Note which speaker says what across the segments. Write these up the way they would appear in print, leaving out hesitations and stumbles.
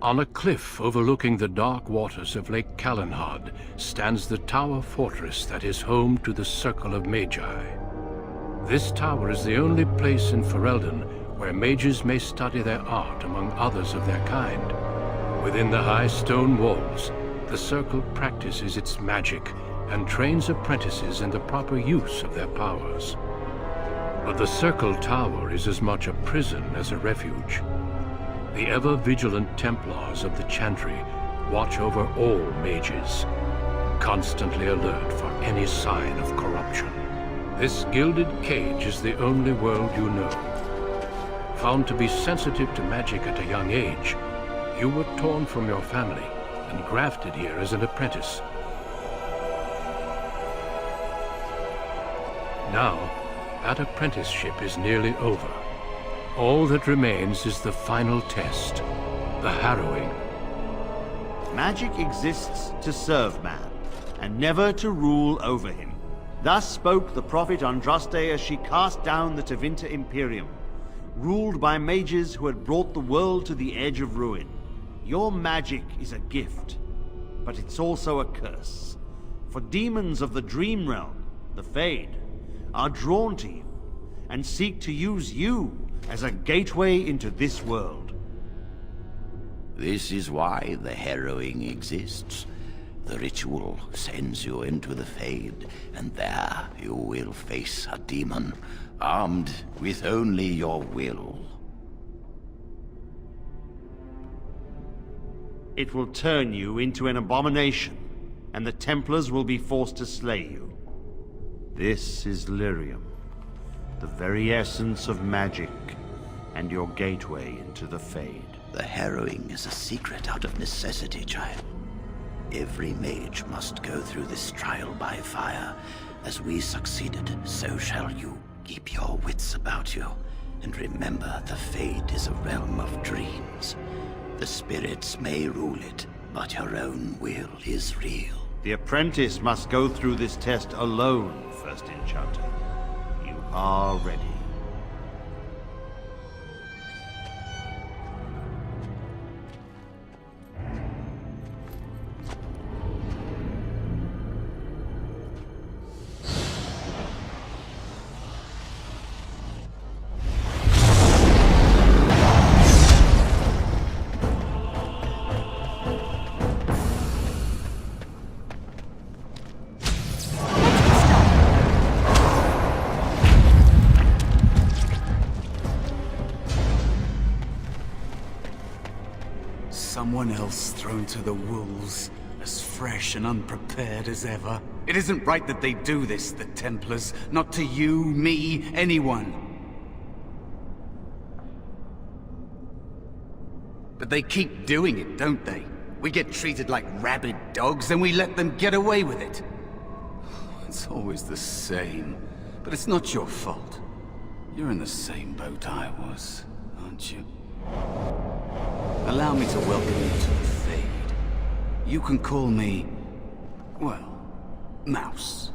Speaker 1: On a cliff overlooking the dark waters of Lake Calenhad stands the tower fortress that is home to the Circle of Magi. This tower is the only place in Ferelden where mages may study their art among others of their kind. Within the high stone walls, the Circle practices its magic and trains apprentices in the proper use of their powers. But the Circle Tower is as much a prison as a refuge. The ever-vigilant Templars of the Chantry watch over all mages, constantly alert for any sign of corruption. This gilded cage is the only world you know. Found to be sensitive to magic at a young age, you were torn from your family and grafted here as an apprentice. Now, that apprenticeship is nearly over. All that remains is the final test, the harrowing.
Speaker 2: Magic exists to serve man, and never to rule over him. Thus spoke the prophet Andraste as she cast down the Tevinter Imperium, ruled by mages who had brought the world to the edge of ruin. Your magic is a gift, but it's also a curse. For demons of the Dream Realm, the Fade, are drawn to you, and seek to use you as a gateway into this world.
Speaker 3: This is why the harrowing exists. The ritual sends you into the Fade, and there you will face a demon, armed with only your will.
Speaker 2: It will turn you into an abomination, and the Templars will be forced to slay you. This is Lyrium, the very essence of magic, and your gateway into the Fade.
Speaker 3: The harrowing is a secret out of necessity, child. Every mage must go through this trial by fire. As we succeeded, so shall you. Keep your wits about you, and remember the Fade is a realm of dreams. The spirits may rule it, but your own will is real.
Speaker 2: The apprentice must go through this test alone, First Enchanter. You are ready.
Speaker 4: Someone else thrown to the wolves, as fresh and unprepared as ever. It isn't right that they do this, the Templars. Not to you, me, anyone. But they keep doing it, don't they? We get treated like rabid dogs, and we let them get away with it. It's always the same. But it's not your fault. You're in the same boat I was, aren't you? Allow me to welcome you to the Fade. You can call me, well, Mouse.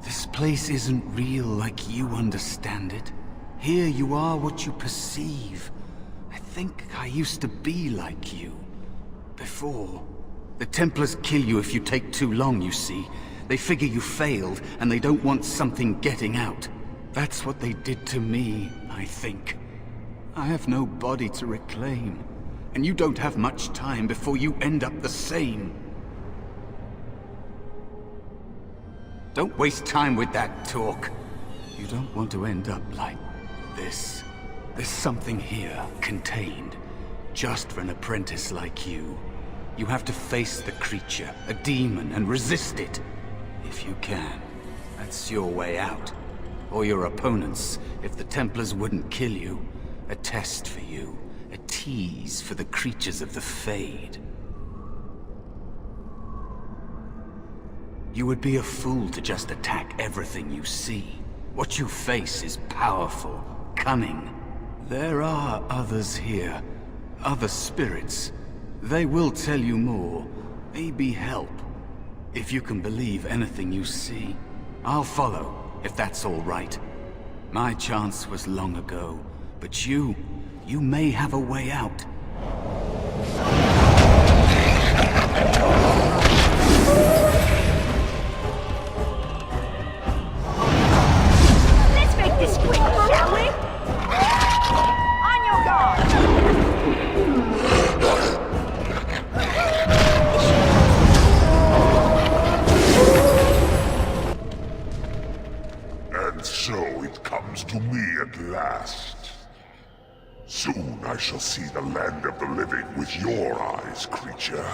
Speaker 4: This place isn't real like you understand it. Here you are what you perceive. I think I used to be like you. Before. The Templars kill you if you take too long, you see. They figure you failed, and they don't want something getting out. That's what they did to me, I think. I have no body to reclaim, and you don't have much time before you end up the same. Don't waste time with that talk. You don't want to end up like this. There's something here, contained, just for an apprentice like you. You have to face the creature, a demon, and resist it. If you can. That's your way out. Or your opponents, if the Templars wouldn't kill you. A test for you. A tease for the creatures of the Fade. You would be a fool to just attack everything you see. What you face is powerful, cunning. There are others here. Other spirits. They will tell you more. Maybe help. If you can believe anything you see. I'll follow, if that's all right. My chance was long ago. But you may have a way out.
Speaker 5: Let's make this quick, shall we? On your guard!
Speaker 6: And so it comes to me at last. Soon I shall see the land of the living with your eyes, creature.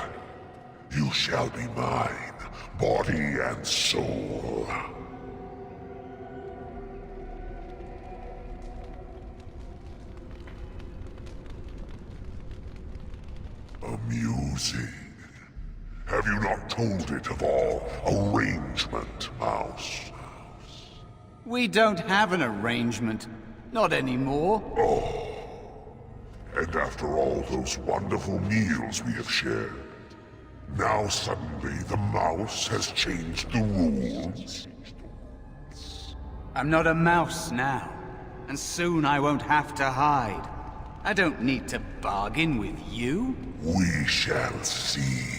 Speaker 6: You shall be mine, body and soul. Amusing. Have you not told it of our arrangement, Mouse?
Speaker 4: We don't have an arrangement. Not anymore.
Speaker 6: And after all those wonderful meals we have shared, now suddenly the mouse has changed the rules?
Speaker 4: I'm not a mouse now, and soon I won't have to hide. I don't need to bargain with you.
Speaker 6: We shall see.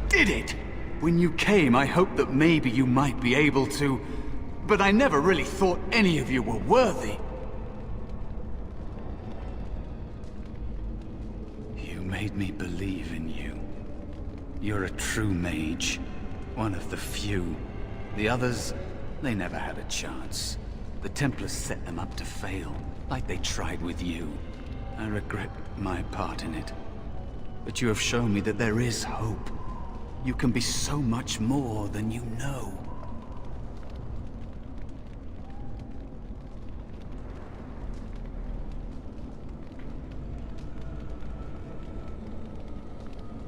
Speaker 4: Did it! When you came, I hoped that maybe you might be able to, but I never really thought any of you were worthy. You made me believe in you. You're a true mage. One of the few. The others, they never had a chance. The Templars set them up to fail, like they tried with you. I regret my part in it. But you have shown me that there is hope. You can be so much more than you know.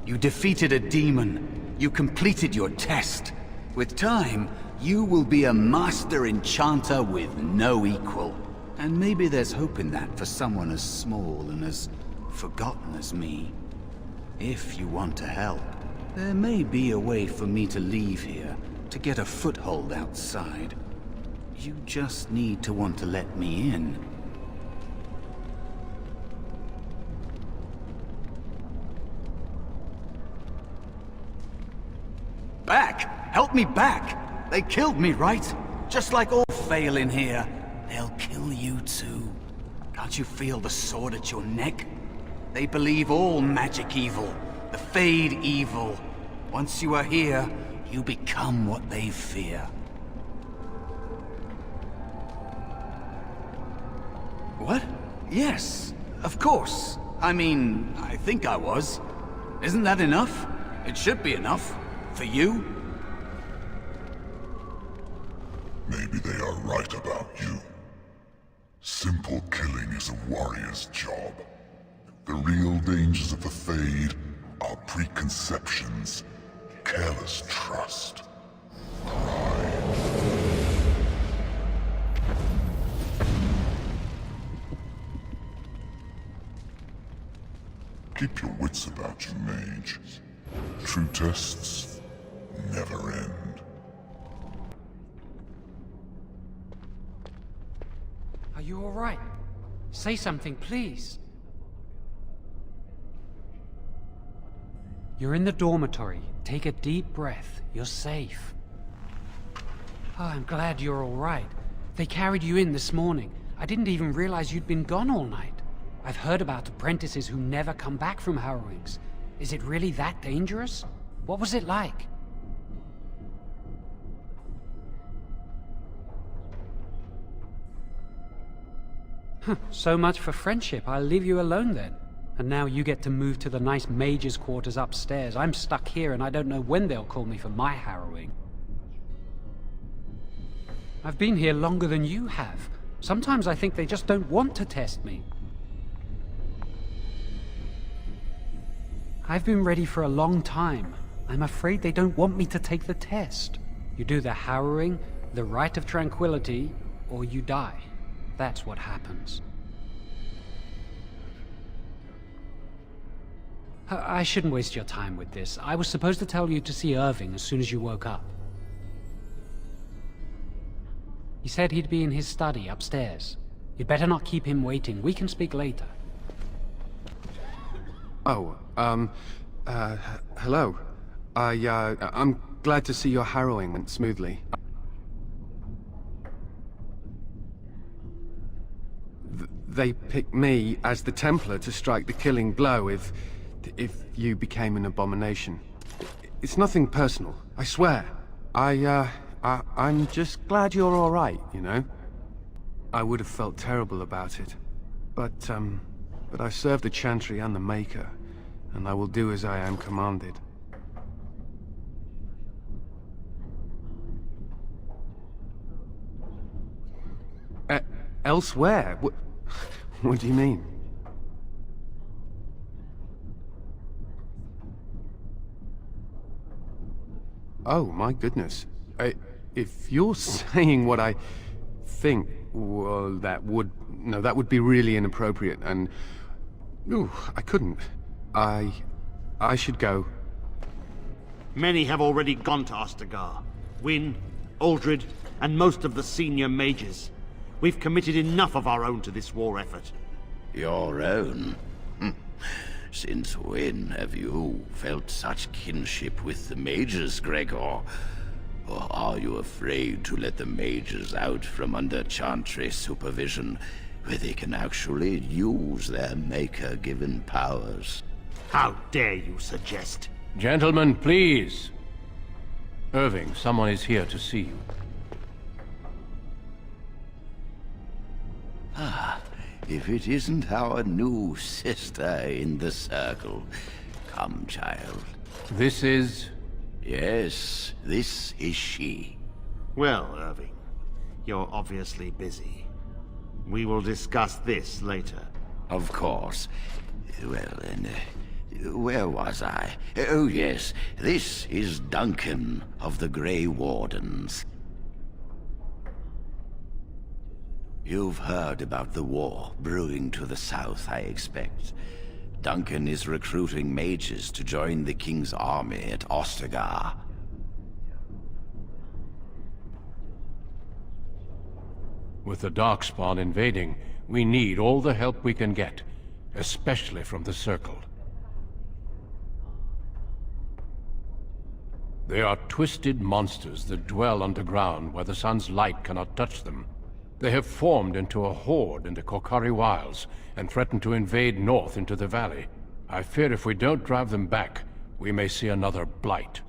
Speaker 4: You defeated a demon. You completed your test. With time, you will be a master enchanter with no equal. And maybe there's hope in that for someone as small and as forgotten as me. If you want to help, there may be a way for me to leave here, to get a foothold outside. You just need to want to let me in. Back! Help me back! They killed me, right? Just like all fail in here. They'll kill you too. Can't you feel the sword at your neck? They believe all magic evil. The Fade evil. Once you are here, you become what they fear. What? Yes, of course. I mean, I think I was. Isn't that enough? It should be enough. For you?
Speaker 6: Maybe they are right about you. Simple killing is a warrior's job. The real dangers of the Fade are preconceptions, careless trust, pride. Keep your wits about you, Mage. True tests never end.
Speaker 7: Are you all right? Say something, please. You're in the dormitory. Take a deep breath. You're safe. Oh, I'm glad you're all right. They carried you in this morning. I didn't even realize you'd been gone all night. I've heard about apprentices who never come back from harrowings. Is it really that dangerous? What was it like? So much for friendship. I'll leave you alone then. And now you get to move to the nice mage's quarters upstairs. I'm stuck here and I don't know when they'll call me for my harrowing. I've been here longer than you have. Sometimes I think they just don't want to test me. I've been ready for a long time. I'm afraid they don't want me to take the test. You do the harrowing, the rite of tranquility, or you die. That's what happens. I shouldn't waste your time with this. I was supposed to tell you to see Irving as soon as you woke up. He said he'd be in his study upstairs. You'd better not keep him waiting. We can speak later.
Speaker 8: Oh, hello. I'm glad to see your harrowing went smoothly. They picked me as the Templar to strike the killing blow if you became an abomination. It's nothing personal, I swear. I'm just glad you're all right, you know? I would have felt terrible about it. But I serve the Chantry and the Maker, and I will do as I am commanded. Elsewhere? What do you mean? Oh, my goodness. If you're saying what I think, well, that would be really inappropriate, and... Ooh, I couldn't. I should go.
Speaker 2: Many have already gone to Ostagar. Wynne, Aldred, and most of the senior mages. We've committed enough of our own to this war effort.
Speaker 3: Your own? Since when have you felt such kinship with the mages, Gregor? Or are you afraid to let the mages out from under Chantry supervision, where they can actually use their Maker-given powers?
Speaker 2: How dare you suggest?
Speaker 1: Gentlemen, please. Irving, someone is here to see you.
Speaker 3: If it isn't our new sister in the Circle. Come, child.
Speaker 1: This is...
Speaker 3: Yes, this is she.
Speaker 2: Well, Irving, you're obviously busy. We will discuss this later.
Speaker 3: Of course. Well, then, where was I? Oh, yes, this is Duncan of the Grey Wardens. You've heard about the war brewing to the south, I expect. Duncan is recruiting mages to join the King's army at Ostagar.
Speaker 1: With the Darkspawn invading, we need all the help we can get, especially from the Circle. They are twisted monsters that dwell underground where the sun's light cannot touch them. They have formed into a horde in the Korcari Wilds and threaten to invade north into the valley. I fear if we don't drive them back, we may see another blight.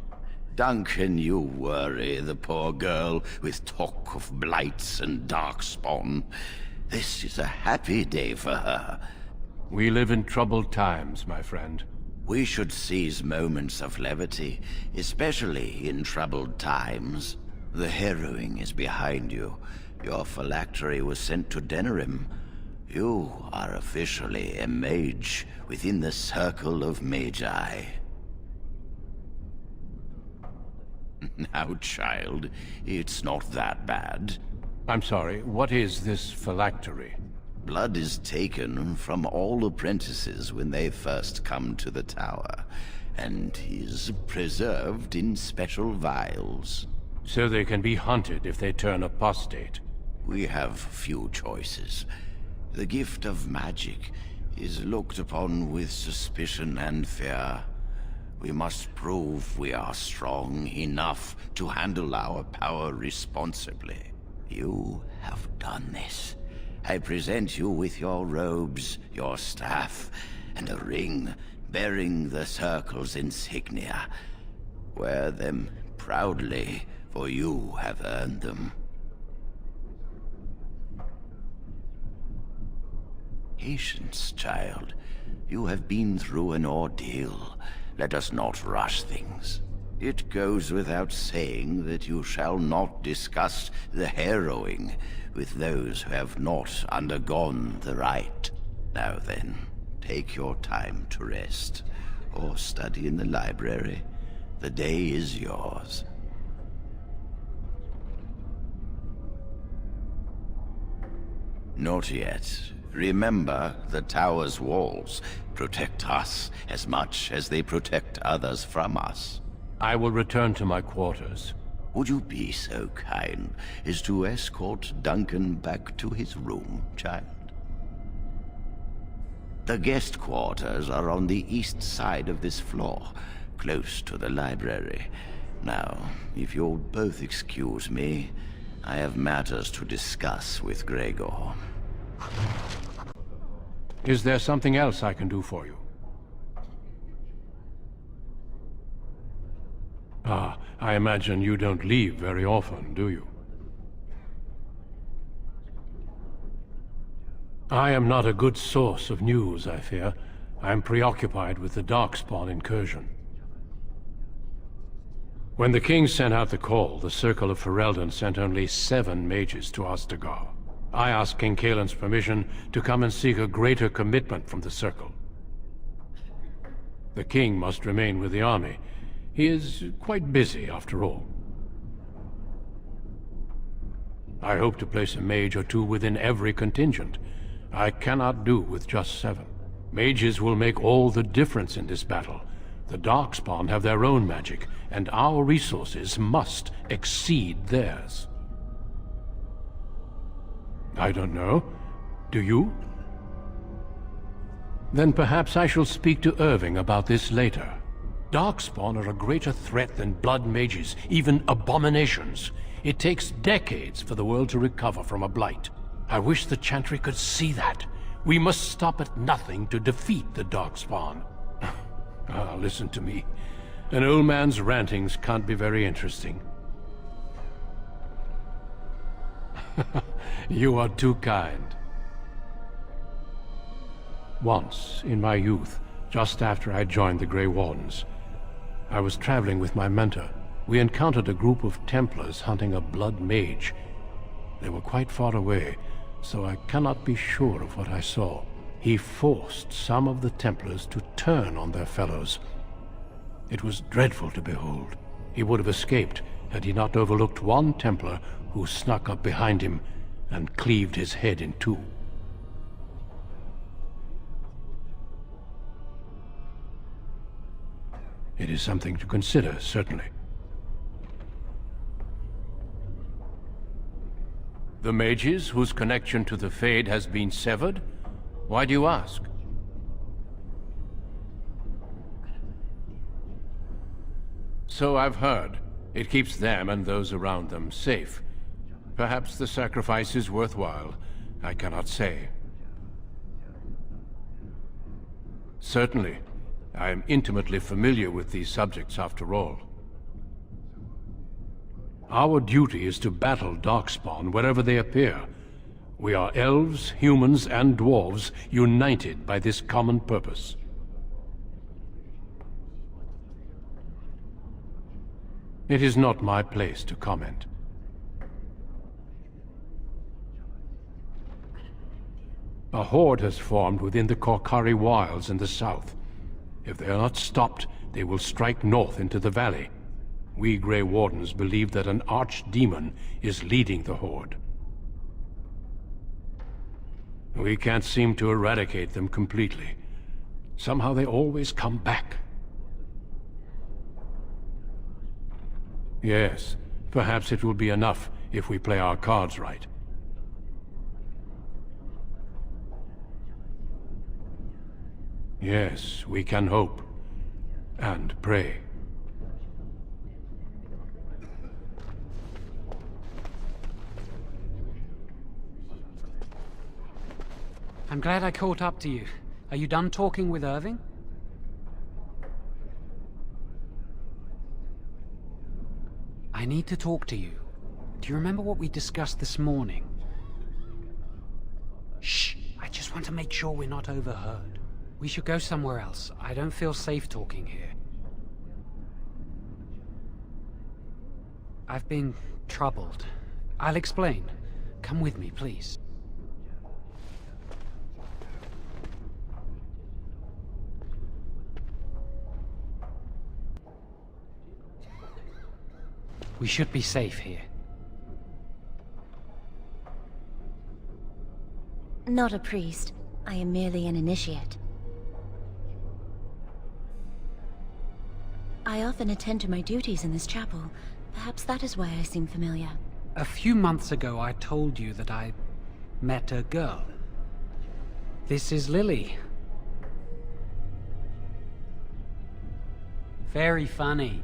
Speaker 3: Duncan, you worry the poor girl with talk of blights and darkspawn. This is a happy day for her.
Speaker 1: We live in troubled times, my friend.
Speaker 3: We should seize moments of levity, especially in troubled times. The harrowing is behind you. Your phylactery was sent to Denerim. You are officially a mage within the Circle of Magi. Now, child, it's not that bad.
Speaker 1: I'm sorry, what is this phylactery?
Speaker 3: Blood is taken from all apprentices when they first come to the tower, and is preserved in special vials.
Speaker 1: So they can be hunted if they turn apostate.
Speaker 3: We have few choices. The gift of magic is looked upon with suspicion and fear. We must prove we are strong enough to handle our power responsibly. You have done this. I present you with your robes, your staff, and a ring bearing the Circle's insignia. Wear them proudly, for you have earned them. Patience, child. You have been through an ordeal. Let us not rush things. It goes without saying that you shall not discuss the harrowing with those who have not undergone the rite. Now then, take your time to rest, or study in the library. The day is yours. Not yet. Remember, the tower's walls protect us as much as they protect others from us.
Speaker 1: I will return to my quarters.
Speaker 3: Would you be so kind as to escort Duncan back to his room, child? The guest quarters are on the east side of this floor, close to the library. Now, if you'll both excuse me, I have matters to discuss with Gregor.
Speaker 1: Is there something else I can do for you? Ah, I imagine you don't leave very often, do you? I am not a good source of news, I fear. I am preoccupied with the Darkspawn incursion. When the king sent out the call, the Circle of Ferelden sent only 7 mages to Ostagar. I asked King Kaelin's permission to come and seek a greater commitment from the Circle. The king must remain with the army. He is quite busy, after all. I hope to place a mage or 2 within every contingent. I cannot do with just 7. Mages will make all the difference in this battle. The Darkspawn have their own magic, and our resources must exceed theirs. I don't know. Do you? Then perhaps I shall speak to Irving about this later. Darkspawn are a greater threat than blood mages, even abominations. It takes decades for the world to recover from a blight. I wish the Chantry could see that. We must stop at nothing to defeat the Darkspawn. Ah, listen to me. An old man's rantings can't be very interesting. You are too kind. Once, in my youth, just after I joined the Grey Wardens, I was traveling with my mentor. We encountered a group of Templars hunting a blood mage. They were quite far away, so I cannot be sure of what I saw. He forced some of the Templars to turn on their fellows. It was dreadful to behold. He would have escaped had he not overlooked one Templar who snuck up behind him and cleaved his head in 2. It is something to consider, certainly. The mages whose connection to the Fade has been severed? Why do you ask? So I've heard. It keeps them and those around them safe. Perhaps the sacrifice is worthwhile. I cannot say. Certainly. I am intimately familiar with these subjects, after all. Our duty is to battle Darkspawn wherever they appear. We are elves, humans, and dwarves united by this common purpose. It is not my place to comment. A horde has formed within the Korkari Wilds in the south. If they are not stopped, they will strike north into the valley. We Grey Wardens believe that an archdemon is leading the horde. We can't seem to eradicate them completely. Somehow they always come back. Yes, perhaps it will be enough if we play our cards right. Yes, we can hope. And pray.
Speaker 7: I'm glad I caught up to you. Are you done talking with Irving? I need to talk to you. Do you remember what we discussed this morning? Shh! I just want to make sure we're not overheard. We should go somewhere else. I don't feel safe talking here. I've been troubled. I'll explain. Come with me, please. We should be safe here.
Speaker 9: Not a priest. I am merely an initiate. I often attend to my duties in this chapel. Perhaps that is why I seem familiar.
Speaker 7: A few months ago, I told you that I met a girl. This is Lily. Very funny.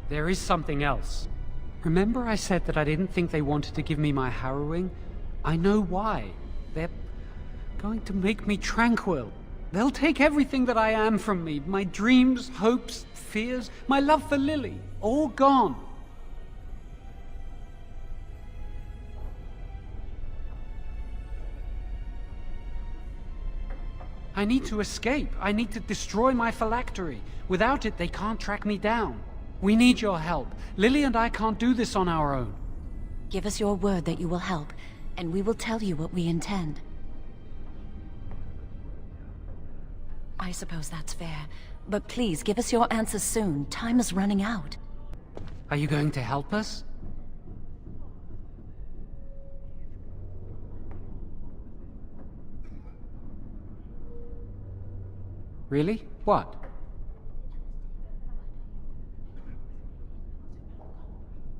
Speaker 7: There is something else. Remember I said that I didn't think they wanted to give me my harrowing? I know why. They're going to make me tranquil. They'll take everything that I am from me. My dreams, hopes, fears, my love for Lily. All gone. I need to escape. I need to destroy my phylactery. Without it, they can't track me down. We need your help. Lily and I can't do this on our own.
Speaker 9: Give us your word that you will help, and we will tell you what we intend. I suppose that's fair, but please give us your answers soon. Time is running out.
Speaker 7: Are you going to help us? Really? What?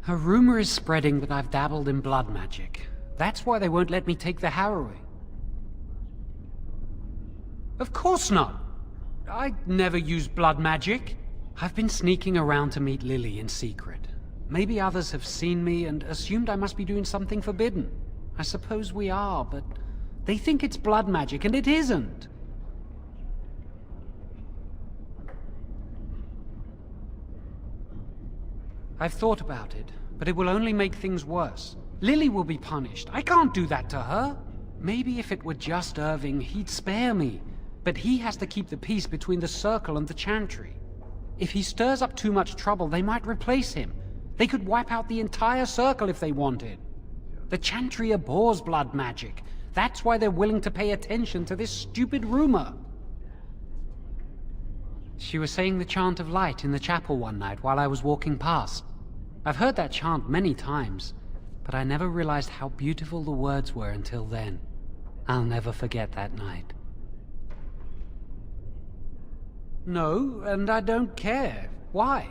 Speaker 7: A rumor is spreading that I've dabbled in blood magic. That's why they won't let me take the harrowing. Of course not! I never used blood magic. I've been sneaking around to meet Lily in secret. Maybe others have seen me and assumed I must be doing something forbidden. I suppose we are, but they think it's blood magic, and it isn't. I've thought about it, but it will only make things worse. Lily will be punished. I can't do that to her. Maybe if it were just Irving, he'd spare me. But he has to keep the peace between the Circle and the Chantry. If he stirs up too much trouble, they might replace him. They could wipe out the entire Circle if they wanted. The Chantry abhors blood magic. That's why they're willing to pay attention to this stupid rumor. She was saying the chant of light in the chapel one night while I was walking past. I've heard that chant many times, but I never realized how beautiful the words were until then. I'll never forget that night. No, and I don't care. Why?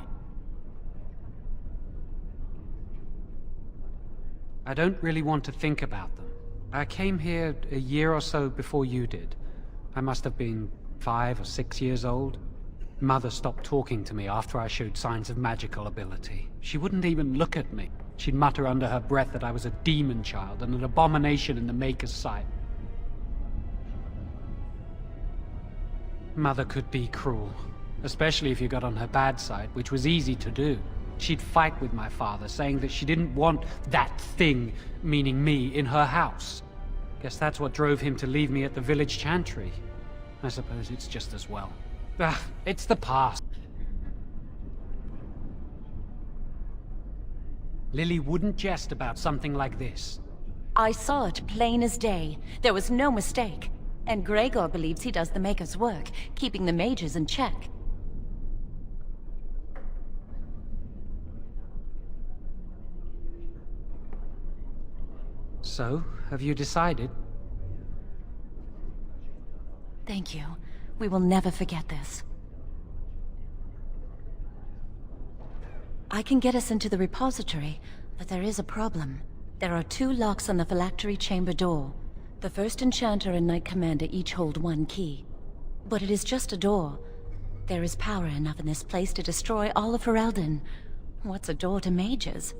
Speaker 7: I don't really want to think about them. I came here a year or so before you did. I must have been 5 or 6 years old. Mother stopped talking to me after I showed signs of magical ability. She wouldn't even look at me. She'd mutter under her breath that I was a demon child and an abomination in the Maker's sight. Mother could be cruel, especially if you got on her bad side, which was easy to do. She'd fight with my father, saying that she didn't want that thing, meaning me, in her house. Guess that's what drove him to leave me at the village chantry. I suppose it's just as well. It's the past. Lily wouldn't jest about something like this.
Speaker 9: I saw it plain as day. There was no mistake. And Gregor believes he does the Maker's work, keeping the mages in check.
Speaker 7: So, have you decided?
Speaker 9: Thank you. We will never forget this. I can get us into the repository, but there is a problem. There are 2 locks on the phylactery chamber door. The first Enchanter and Knight Commander each hold 1 key. But it is just a door. There is power enough in this place to destroy all of Ferelden. What's a door to mages?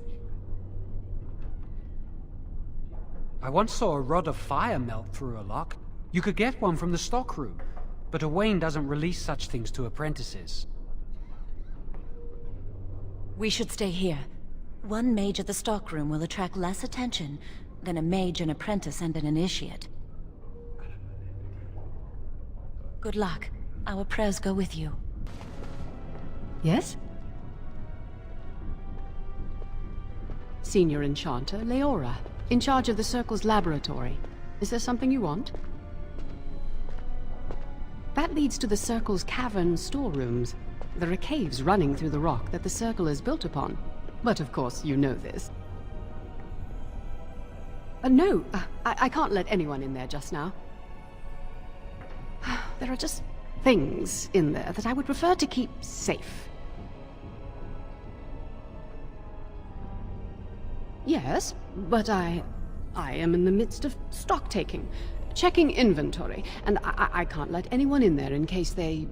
Speaker 7: I once saw a rod of fire melt through a lock. You could get one from the stockroom, but Owain doesn't release such things to apprentices.
Speaker 9: We should stay here. 1 mage at the stockroom will attract less attention than a mage, an apprentice, and an initiate. Good luck. Our prayers go with you.
Speaker 10: Yes? Senior Enchanter, Leora, in charge of the Circle's laboratory. Is there something you want? That leads to the Circle's cavern storerooms. There are caves running through the rock that the Circle is built upon. But of course, you know this. No, I can't let anyone in there just now. There are just things in there that I would prefer to keep safe. Yes, but I am in the midst of stock taking, checking inventory, and I can't let anyone in there in case they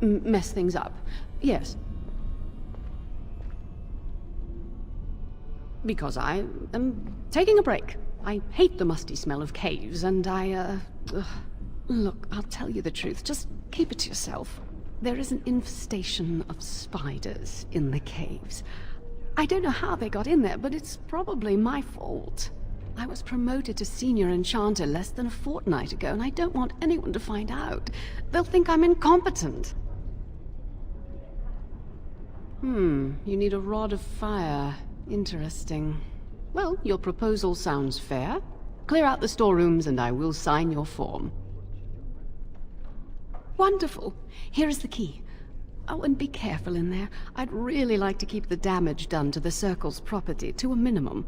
Speaker 10: mess things up. Yes. Because I am taking a break. I hate the musty smell of caves, and Look, I'll tell you the truth. Just keep it to yourself. There is an infestation of spiders in the caves. I don't know how they got in there, but it's probably my fault. I was promoted to senior enchanter less than a fortnight ago, and I don't want anyone to find out. They'll think I'm incompetent. You need a rod of fire. Interesting. Well, your proposal sounds fair. Clear out the storerooms and I will sign your form. Wonderful. Here is the key. Oh, and be careful in there. I'd really like to keep the damage done to the Circle's property to a minimum.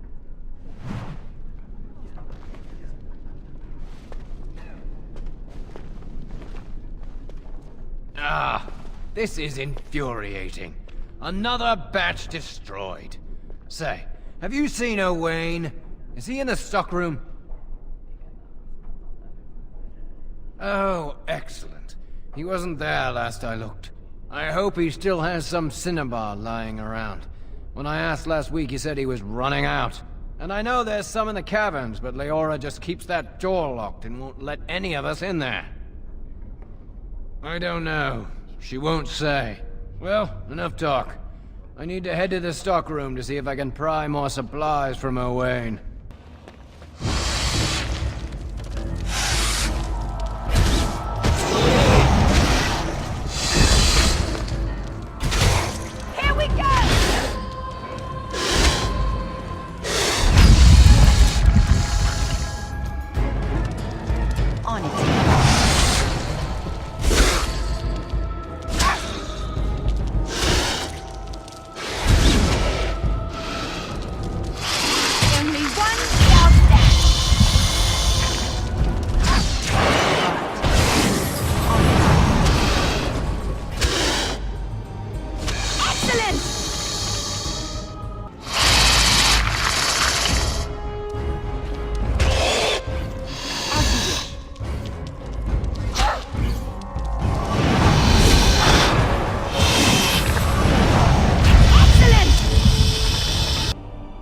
Speaker 11: This is infuriating. Another batch destroyed. Say, have you seen Owain? Is he in the stockroom? Oh, excellent. He wasn't there last I looked. I hope he still has some cinnabar lying around. When I asked last week, he said he was running out. And I know there's some in the caverns, but Leora just keeps that door locked and won't let any of us in there. I don't know. She won't say. Well, enough talk. I need to head to the stockroom to see if I can pry more supplies from Owain.
Speaker 5: Here we go! On it.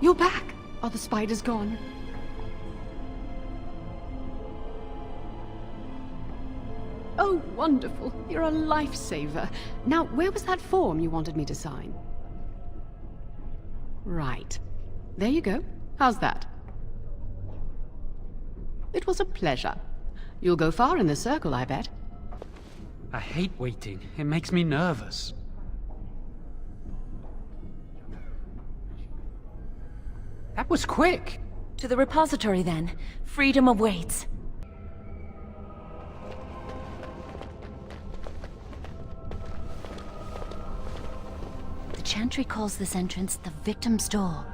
Speaker 10: You're back! Are the spiders gone? Oh, wonderful. You're a lifesaver. Now, where was that form you wanted me to sign? Right. There you go. How's that? It was a pleasure. You'll go far in the circle, I bet.
Speaker 7: I hate waiting. It makes me nervous. That was quick!
Speaker 9: To the repository, then. Freedom awaits. The Chantry calls this entrance the Victim's Door.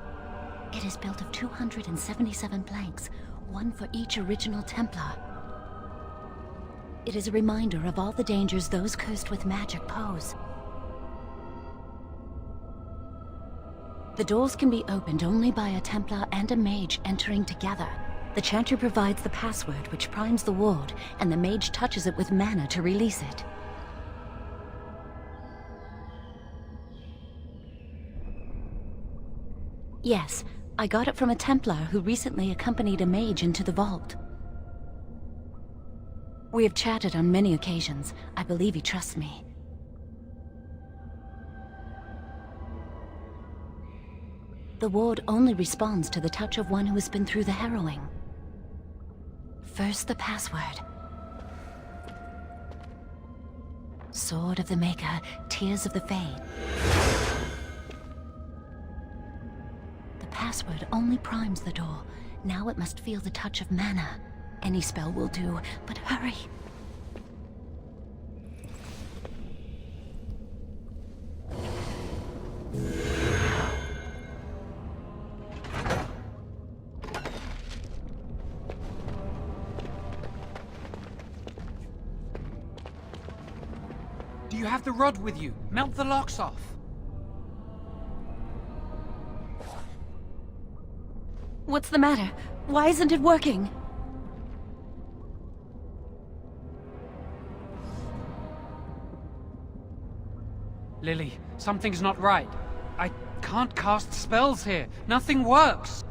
Speaker 9: It is built of 277 planks, one for each original Templar. It is a reminder of all the dangers those cursed with magic pose. The doors can be opened only by a Templar and a Mage entering together. The Chantry provides the password which primes the ward, and the Mage touches it with mana to release it. Yes, I got it from a Templar who recently accompanied a Mage into the vault. We have chatted on many occasions. I believe he trusts me. The ward only responds to the touch of one who has been through the harrowing. First, the password. Sword of the Maker, Tears of the Fade. The password only primes the door. Now it must feel the touch of mana. Any spell will do, but hurry!
Speaker 7: Do you have the rod with you? Melt the locks off.
Speaker 9: What's the matter? Why isn't it working?
Speaker 7: Lily, something's not right. I can't cast spells here. Nothing works.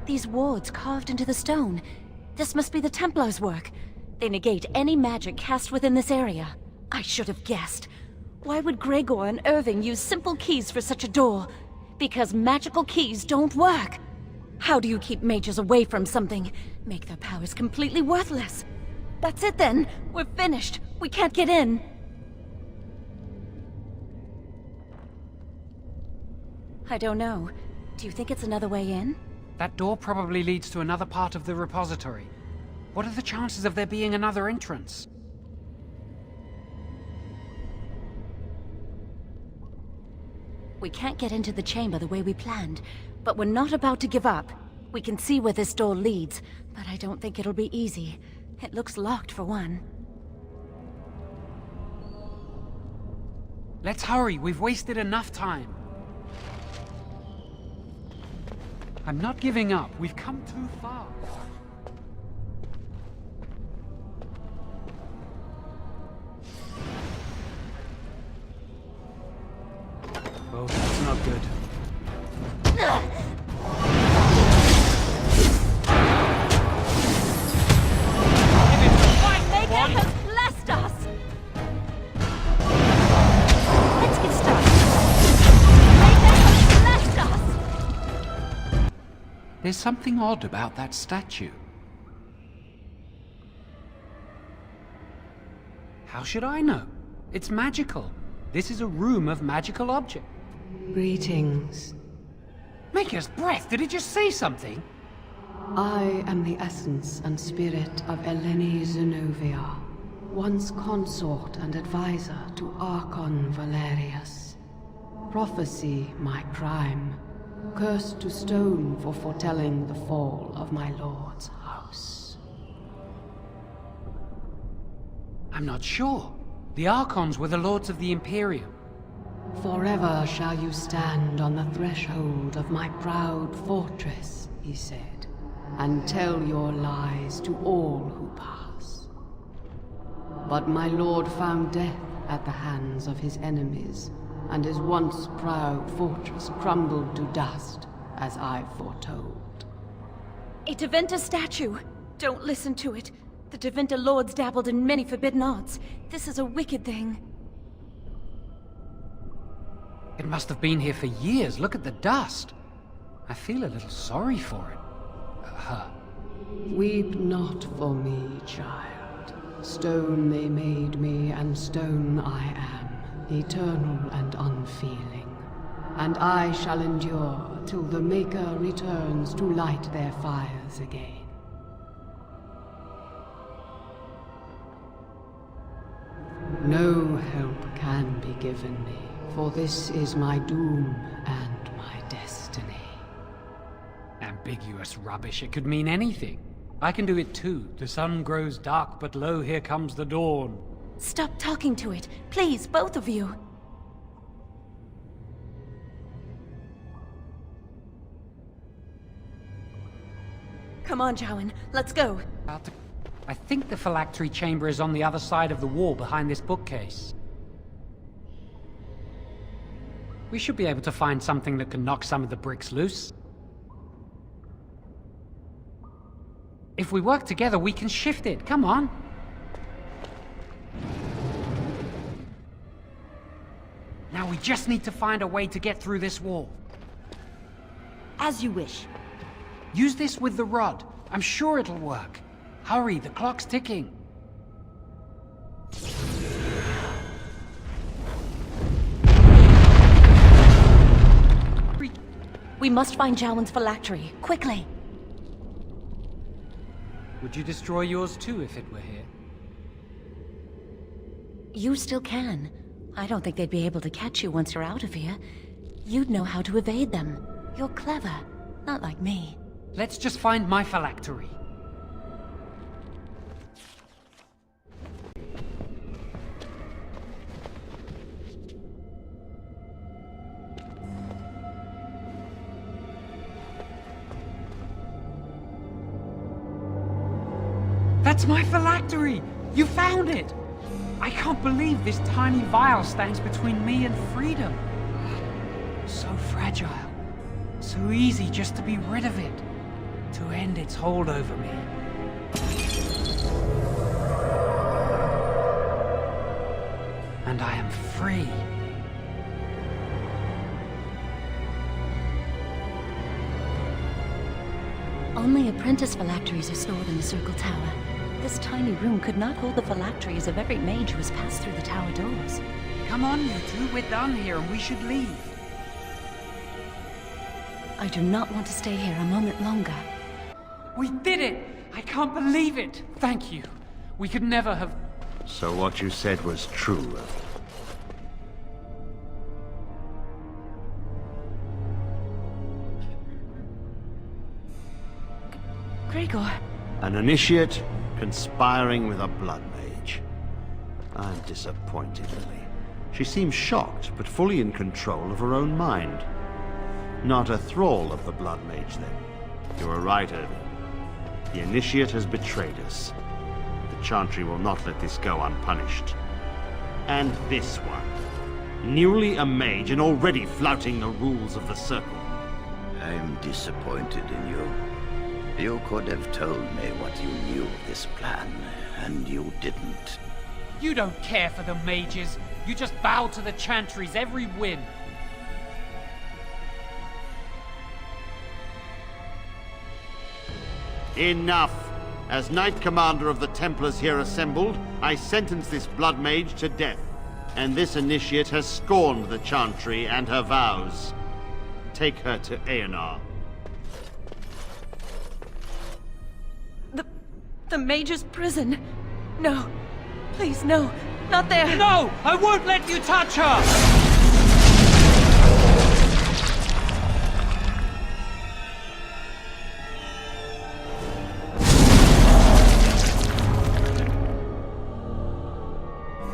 Speaker 9: These wards carved into the stone. This must be the Templars' work. They negate any magic cast within this area. I should have guessed. Why would Gregor and Irving use simple keys for such a door? Because magical keys don't work. How do you keep mages away from something? Make their powers completely worthless. That's it then. We're finished. We can't get in. I don't know. Do you think it's another way in?
Speaker 7: That door probably leads to another part of the repository. What are the chances of there being another entrance?
Speaker 9: We can't get into the chamber the way we planned, but we're not about to give up. We can see where this door leads, but I don't think it'll be easy. It looks locked for one.
Speaker 7: Let's hurry, we've wasted enough time. I'm not giving up, we've come too far. Oh, that's not good.
Speaker 9: Maker has blessed us! Let's get started. Maker has blessed us!
Speaker 7: There's something odd about that statue. How should I know? It's magical. This is a room of magical objects.
Speaker 10: Greetings.
Speaker 7: Maker's breath, did it just say something?
Speaker 10: I am the essence and spirit of Eleni Zenobia, once consort and advisor to Archon Valerius. Prophecy my crime, cursed to stone for foretelling the fall of my lord's house.
Speaker 7: I'm not sure. The Archons were the lords of the Imperium.
Speaker 10: Forever shall you stand on the threshold of my proud fortress, he said, and tell your lies to all who pass. But my lord found death at the hands of his enemies, and his once proud fortress crumbled to dust, as I foretold.
Speaker 9: A Tevinter statue! Don't listen to it. The Tevinter lords dabbled in many forbidden arts. This is a wicked thing.
Speaker 7: It must have been here for years. Look at the dust. I feel a little sorry for it. Her.
Speaker 10: Weep not for me, child. Stone they made me, and stone I am, eternal and unfeeling. And I shall endure till the Maker returns to light their fires again. No help can be given me, for this is my doom and my destiny.
Speaker 7: Ambiguous rubbish. It could mean anything. I can do it too. The sun grows dark, but lo, here comes the dawn.
Speaker 9: Stop talking to it. Please, both of you. Come on, Jowan. Let's go.
Speaker 7: I think the phylactery chamber is on the other side of the wall behind this bookcase. We should be able to find something that can knock some of the bricks loose. If we work together, we can shift it. Come on. Now we just need to find a way to get through this wall.
Speaker 9: As you wish.
Speaker 7: Use this with the rod. I'm sure it'll work. Hurry, the clock's ticking.
Speaker 9: We must find Jowan's phylactery, quickly.
Speaker 7: Would you destroy yours too if it were here?
Speaker 9: You still can. I don't think they'd be able to catch you once you're out of here. You'd know how to evade them. You're clever, not like me.
Speaker 7: Let's just find my phylactery. That's my phylactery! You found it! I can't believe this tiny vial stands between me and freedom. So fragile. So easy just to be rid of it. To end its hold over me. And I am free.
Speaker 9: Only apprentice phylacteries are stored in the Circle Tower. This tiny room could not hold the phylacteries of every mage who has passed through the tower doors.
Speaker 7: Come on, you two. We're done here and we should leave.
Speaker 9: I do not want to stay here a moment longer.
Speaker 7: We did it! I can't believe it! Thank you. We could never have...
Speaker 2: So what you said was true.
Speaker 9: Gregor.
Speaker 2: An initiate conspiring with a blood mage. I'm disappointed, Lily. She seems shocked, but fully in control of her own mind. Not a thrall of the blood mage, then. You were right, Irving. The initiate has betrayed us. The Chantry will not let this go unpunished. And this one. Newly a mage and already flouting the rules of the Circle.
Speaker 3: I'm disappointed in you. You could have told me what you knew of this plan, and you didn't.
Speaker 7: You don't care for the mages. You just bow to the Chantry's every whim.
Speaker 2: Enough! As Knight Commander of the Templars here assembled, I sentence this blood mage to death. And this initiate has scorned the Chantry and her vows. Take her to Aenar.
Speaker 9: The Mage's prison. No. Please, no. Not there.
Speaker 7: No! I won't let you touch her!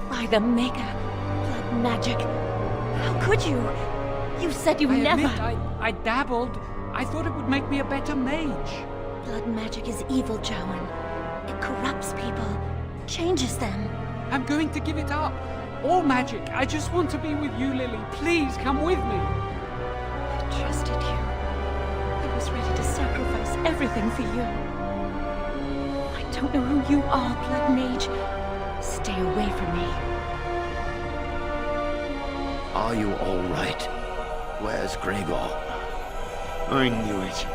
Speaker 9: By the Maker. Blood magic. How could you? You said you never...
Speaker 7: Admit, I dabbled. I thought it would make me a better mage.
Speaker 9: Blood magic is evil, Jowan. It corrupts people, changes them.
Speaker 7: I'm going to give it up. All magic. I just want to be with you, Lily. Please, come with me.
Speaker 9: I trusted you. I was ready to sacrifice everything for you. I don't know who you are, Blood Mage. Stay away from me.
Speaker 3: Are you all right? Where's Gregor?
Speaker 2: I knew it.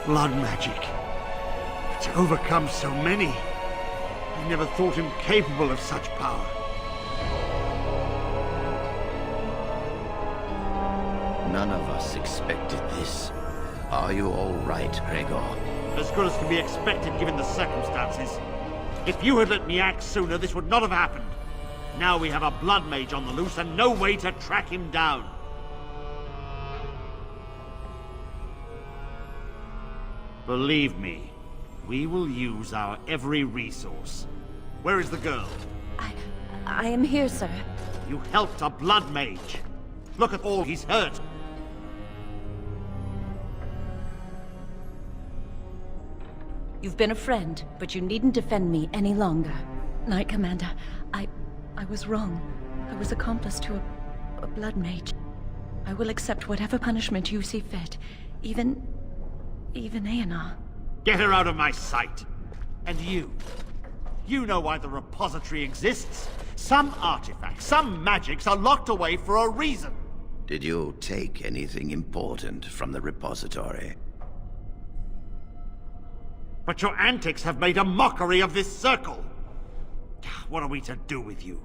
Speaker 2: Blood magic. To overcome so many. I never thought him capable of such power.
Speaker 3: None of us expected this. Are you all right, Gregor?
Speaker 2: As good as can be expected given the circumstances. If you had let me act sooner, this would not have happened. Now we have a blood mage on the loose and no way to track him down. Believe me, we will use our every resource. Where is the girl?
Speaker 9: I am here, sir.
Speaker 2: You helped a blood mage. Look at all he's hurt.
Speaker 9: You've been a friend, but you needn't defend me any longer. Knight Commander, I was wrong. I was accomplice to a blood mage. I will accept whatever punishment you see fit. Even Aenar.
Speaker 2: Get her out of my sight. And you. You know why the repository exists. Some artifacts, some magics are locked away for a reason.
Speaker 3: Did you take anything important from the repository?
Speaker 2: But your antics have made a mockery of this circle. What are we to do with you?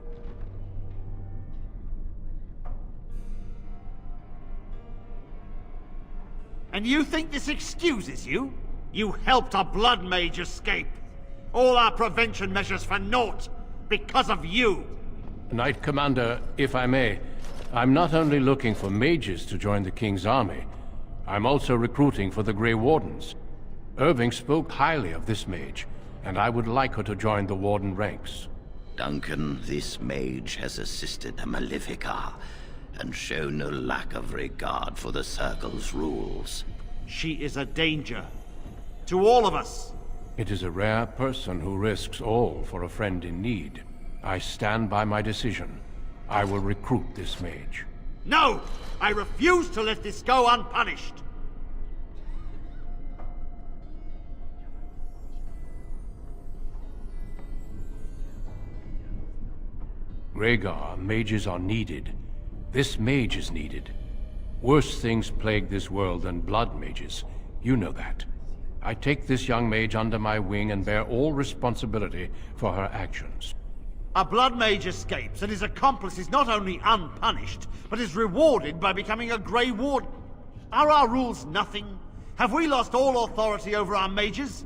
Speaker 2: And you think this excuses you? You helped a blood mage escape. All our prevention measures for naught, because of you.
Speaker 1: Knight Commander, if I may, I'm not only looking for mages to join the King's army, I'm also recruiting for the Grey Wardens. Irving spoke highly of this mage, and I would like her to join the Warden ranks.
Speaker 3: Duncan, this mage has assisted the Malefica, and shown no lack of regard for the Circle's rules.
Speaker 2: She is a danger. To all of us.
Speaker 1: It is a rare person who risks all for a friend in need. I stand by my decision. I will recruit this mage.
Speaker 2: No! I refuse to let this go unpunished!
Speaker 1: Rhaegar, mages are needed. This mage is needed. Worse things plague this world than blood mages. You know that. I take this young mage under my wing and bear all responsibility for her actions.
Speaker 2: A blood mage escapes and his accomplice is not only unpunished, but is rewarded by becoming a Grey Warden. Are our rules nothing? Have we lost all authority over our mages?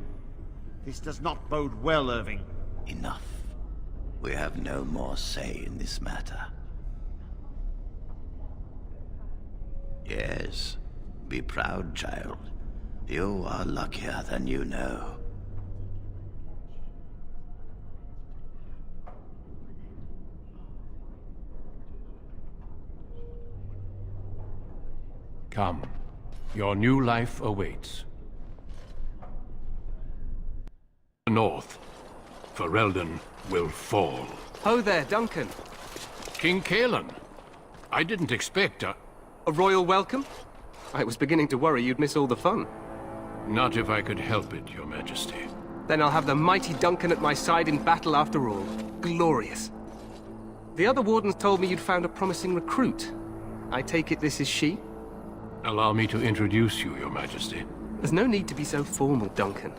Speaker 2: This does not bode well, Irving.
Speaker 3: Enough. We have no more say in this matter. Yes, be proud, child. You are luckier than you know.
Speaker 1: Come. Your new life awaits. The north. Ferelden will fall.
Speaker 12: Ho there, Duncan.
Speaker 1: King Cailan. I didn't expect
Speaker 12: A royal welcome? I was beginning to worry you'd miss all the fun.
Speaker 1: Not if I could help it, Your Majesty.
Speaker 12: Then I'll have the mighty Duncan at my side in battle after all. Glorious. The other wardens told me you'd found a promising recruit. I take it this is she?
Speaker 1: Allow me to introduce you, Your Majesty.
Speaker 12: There's no need to be so formal, Duncan.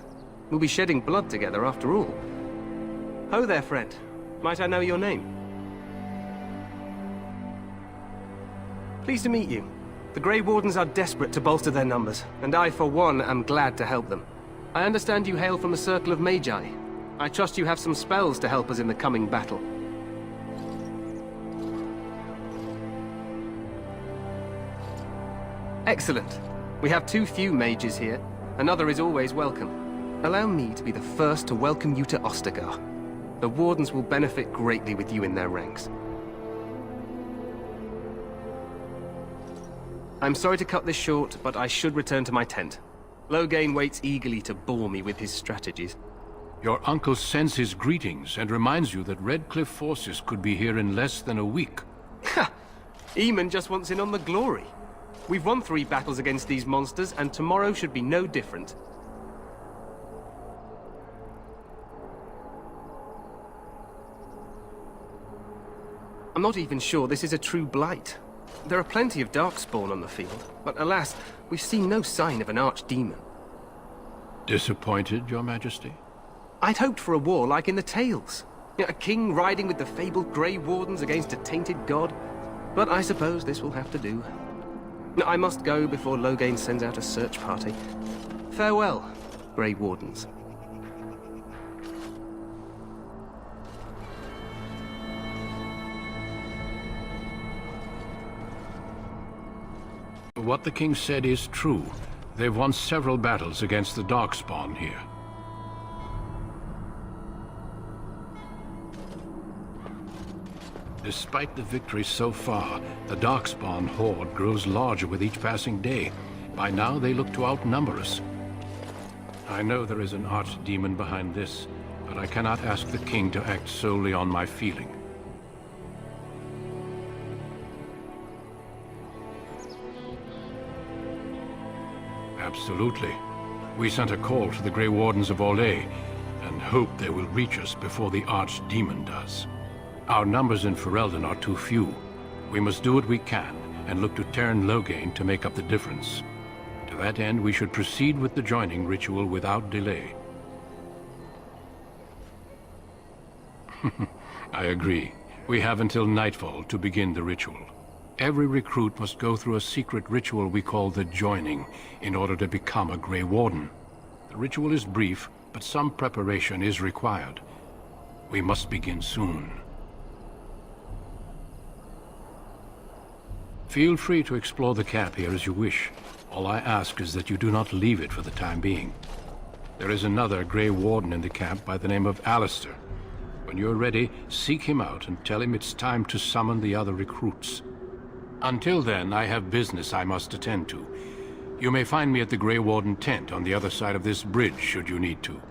Speaker 12: We'll be shedding blood together after all. Ho there, friend. Might I know your name? Pleased to meet you. The Grey Wardens are desperate to bolster their numbers, and I, for one, am glad to help them. I understand you hail from the Circle of Magi. I trust you have some spells to help us in the coming battle. Excellent. We have too few mages here. Another is always welcome. Allow me to be the first to welcome you to Ostagar. The Wardens will benefit greatly with you in their ranks. I'm sorry to cut this short, but I should return to my tent. Loghain waits eagerly to bore me with his strategies.
Speaker 1: Your uncle sends his greetings and reminds you that Redcliffe forces could be here in less than a week.
Speaker 12: Ha! Eamon just wants in on the glory. We've won 3 battles against these monsters, and tomorrow should be no different. I'm not even sure this is a true blight. There are plenty of darkspawn on the field, but alas, we've seen no sign of an archdemon.
Speaker 1: Disappointed, Your Majesty?
Speaker 12: I'd hoped for a war like in the tales. A king riding with the fabled Grey Wardens against a tainted god. But I suppose this will have to do. I must go before Loghain sends out a search party. Farewell, Grey Wardens.
Speaker 1: What the king said is true. They've won several battles against the Darkspawn here. Despite the victories so far, the Darkspawn horde grows larger with each passing day. By now, they look to outnumber us. I know there is an archdemon behind this, but I cannot ask the king to act solely on my feeling. Absolutely. We sent a call to the Grey Wardens of Orlais, and hope they will reach us before the archdemon does. Our numbers in Ferelden are too few. We must do what we can, and look to Teyrn Loghain to make up the difference. To that end, we should proceed with the joining ritual without delay. I agree. We have until nightfall to begin the ritual. Every recruit must go through a secret ritual we call the joining in order to become a Grey Warden. The ritual is brief, but some preparation is required. We must begin soon. Feel free to explore the camp here as you wish. All I ask is that you do not leave it for the time being. There is another Grey Warden in the camp by the name of Alistair. When you're ready, seek him out and tell him it's time to summon the other recruits. Until then, I have business I must attend to. You may find me at the Grey Warden tent on the other side of this bridge, should you need to.